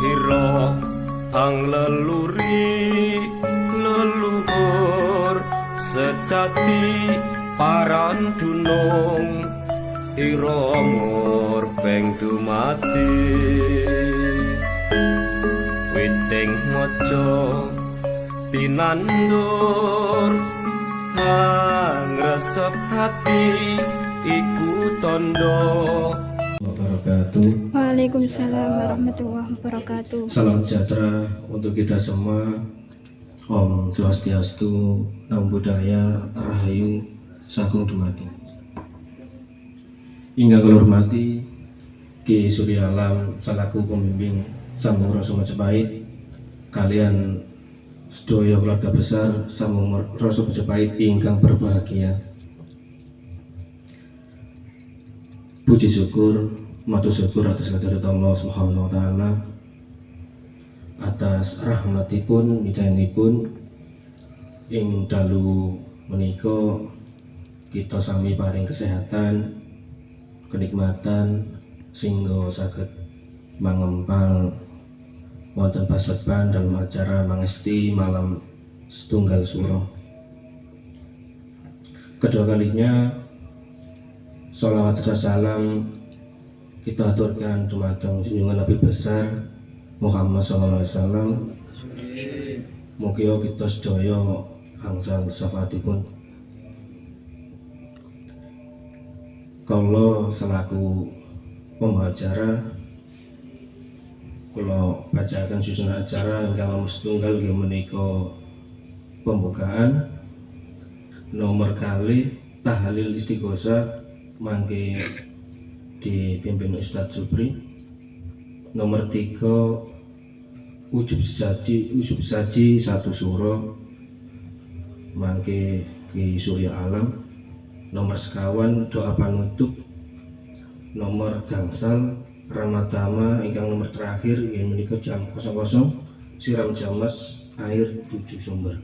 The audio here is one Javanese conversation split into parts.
ira hang leluri leluhur sejati paran dunung ira mur beng dumati witing maca pinandur ngresep hati iku tondo. Waalaikumsalam warahmatullahi wabarakatuh. Salam sejahtera untuk kita semua. Om Swastiastu, Namo Buddhaya, Rahayu, Sagung Dumadi. Hingga hormati Ki Surya Alam selaku pembimbing Sambung Rasa Majapahit, kalian sedaya keluarga besar Sambung Rasa Majapahit ingkang berbahagia. Puji syukur, matur syukur atas kehadirat Allah Subhanahu wa taala, atas rahmatipun widayanipun ing dalu menika kita sami paring kesehatan, kenikmatan sehingga saged mangempal wonten paseban dalam acara mangesti malam setunggal suro. Kedua kalinya sholawat dan salam kita aturkan dumateng junjungan Nabi besar Muhammad SAW. Mugia kita sedaya angsal syafaatipun. Kula selaku pembawa acara, kula bacakan susunan acara ingkang setunggal inggih menika pembukaan nomor kali tahlil istighosah mangke dipimpin Ustadz Supri. Nomor 3 ujub saji satu suro mangke Ki Surya Alam. Nomor sekawan doa panutup. Nomor gangsal ramadama ingkang nomor terakhir yang menika jam 00 siram jamas air 7 sumber.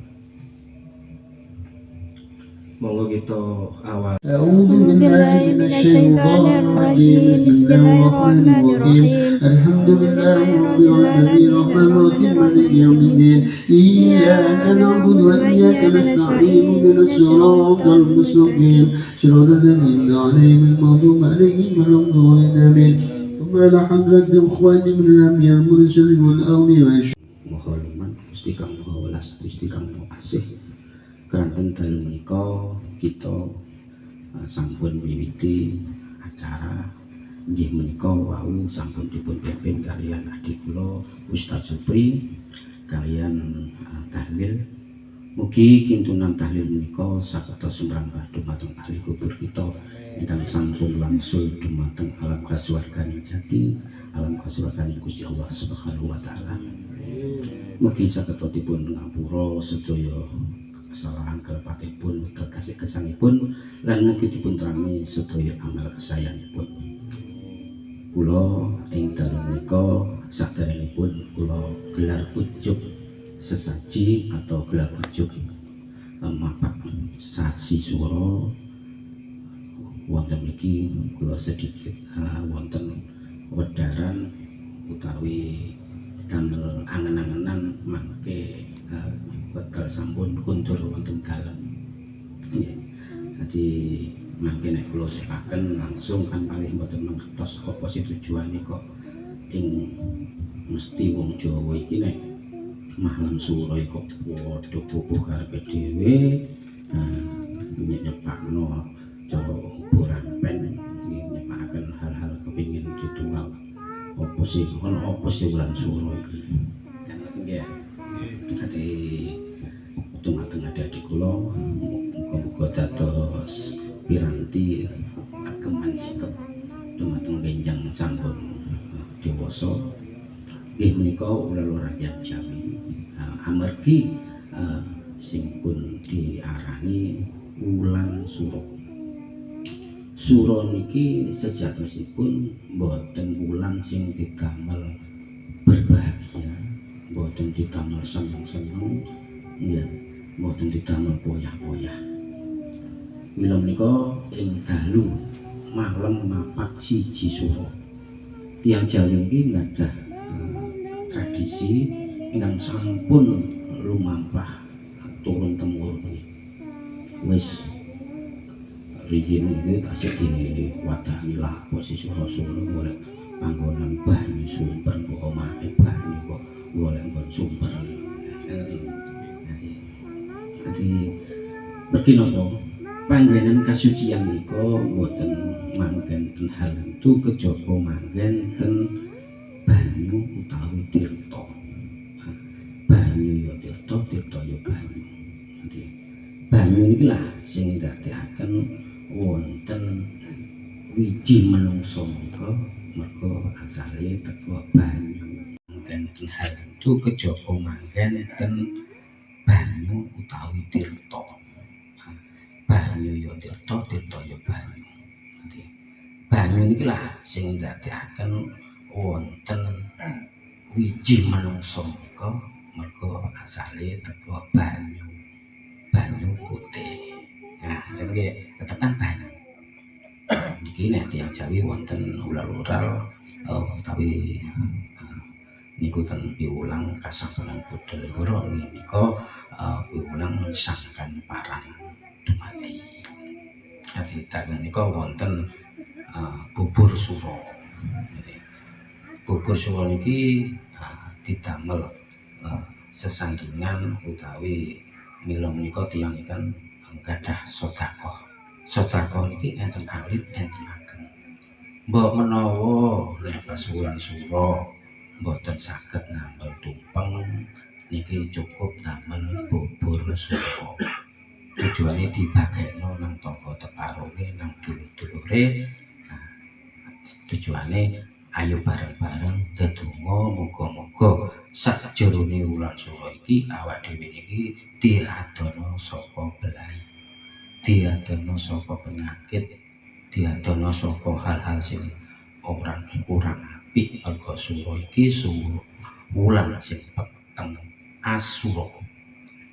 Monggo kita awal. A'udzu billahi minasyaitonir rajim. Bismillahirrahmanirrahim. Alhamdulillahi rabbil alamin arrahmanir rahim yaumiddin. Iyyaka na'budu wa iyyaka nasta'in ihdinas siratal mustaqim siratal ladzina an'amta 'alaihim ghairil maghdubi 'alaihim waladdallin. Ala hadrati ikhwani min al-anbiya'i wal mursalin wal awliya. Mohon istiqam welas istiqam asih keranten dalu menika kita sampun miwiti acara inggih menika wau sampun dipun pimpin kalian adik kula Ustadz Supri kalian tahlil. Mugi kintunan tahlil menika saged sumrambah dumateng ahli kubur kita ingkang sampun wangsul dumateng alam kasuwargan jati, alam kasuwargan Gusti Allah Subhanahu wa taala. Mugi saged dipun ngapura sedaya kesalahan kelepatipun, kekasih kesanipun, lan mugi dipun terangi sedaya amal kesayanipun. Kula ing dalem menika saderengipun kula gelar ujug sesaji atau gelar ujug mapak sasi swara wonten niki kula sedikit wonten wedaran utawi damel angen-angenan mangke bakal sampun kuntur wonten dalem. Jadi mangke nek kula sekaken langsung kan paling mboten ngertos apa sih tujuane kok ing mesti wong Jawa iki nek malam suro kok padha pupuh karepe dhewe nyepakno Jawa buran pen nyepakaken hal-hal kepingin ditunggal apa sih ono apa sih bulan suro iki. Nggih. Dadi dumateng adik-adik kula muga-muga dados piranti ageman sikep dumateng benjang sampun dewasa nggih menika ulah rakyat Jawi amargi sing pun diarani wulan suro. Suro niki sejatosipun boten wulan sing didamel berbahagia, boten didamel seneng-seneng, ya boten didamel poyah-poyah. Mila menika ing dalu malam mapak siji suro. Tiyang Jawi iki ngadah tradisi ingkang sampun lumampah turun temurun wis riyin iki tasih diwadahi lah posisi Rasulullah golek panggonan banyu sumber kok omahe banyu kok golek nggon sumber. Jadi mergi napa panggenan kasucian menika boten manggen ten halantu kejaba manggen ten banyu utawi tirta. Banyu ya tirta, tirta ya banyu. Nanti banyu niki lah sing ndadekaken wonten wiji menungso menika merga asale teka banyu. Manggen ten halantu kejaba manggen ten banyu utawi tirta. Banyu ya tirta, tirta ya banyu. Nanti banyu niki lah sing ndadekaken wonten wiji menungso menika merga asale teka banyu. Banyu putih. Nah, nggih ketekan banyu. Niki nek tiyang Jawi wonten ural-ural utawi niku ten piwulang kasabaran budal loro nika piwulang sangkan parang dumadi. Dadi tanggal nika wonten bubur suro. Bubur suro niki didamel sesandingan utawi mila menika tiyang ikan gadah sedekah. Sedekah niki enten alit enten ageng. Mbok menawa nek pas wulan suro mboten saged nambel tumpeng niki cukup damel bubur suro. Tujuane dibagekno nang tangga teparone nang dulur-dulure. Tujuane ayo bareng-bareng ndedonga muga-muga sakjerone wulan suro iki awak dhewe niki diadono saka belahi, diadono saka penyakit, diadono saka hal-hal sing kurang apik. Merga suro iki wulan sing peteng asura.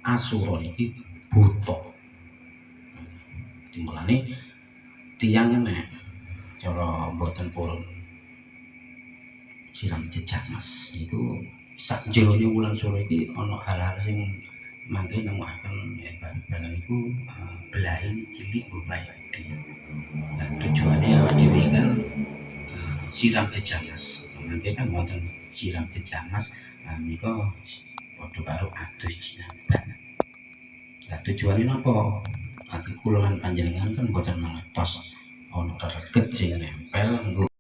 Asura iki buta. Dimulane tiyang nek cara mboten purun siram jejak mas niku sak jerone wulan suro iki ana hal-hal sing mangke nemokaken bal-balan niku belahi cilik ora gede. Lan tujuane awak dhewe kan siram jejak mas. Mangke kan wonten siram jejak mas menika padha karo adus jinamban. Lah tujuane napa? Ati kula lan panjenengan kan boten mangertos ana reget sing nempel nggo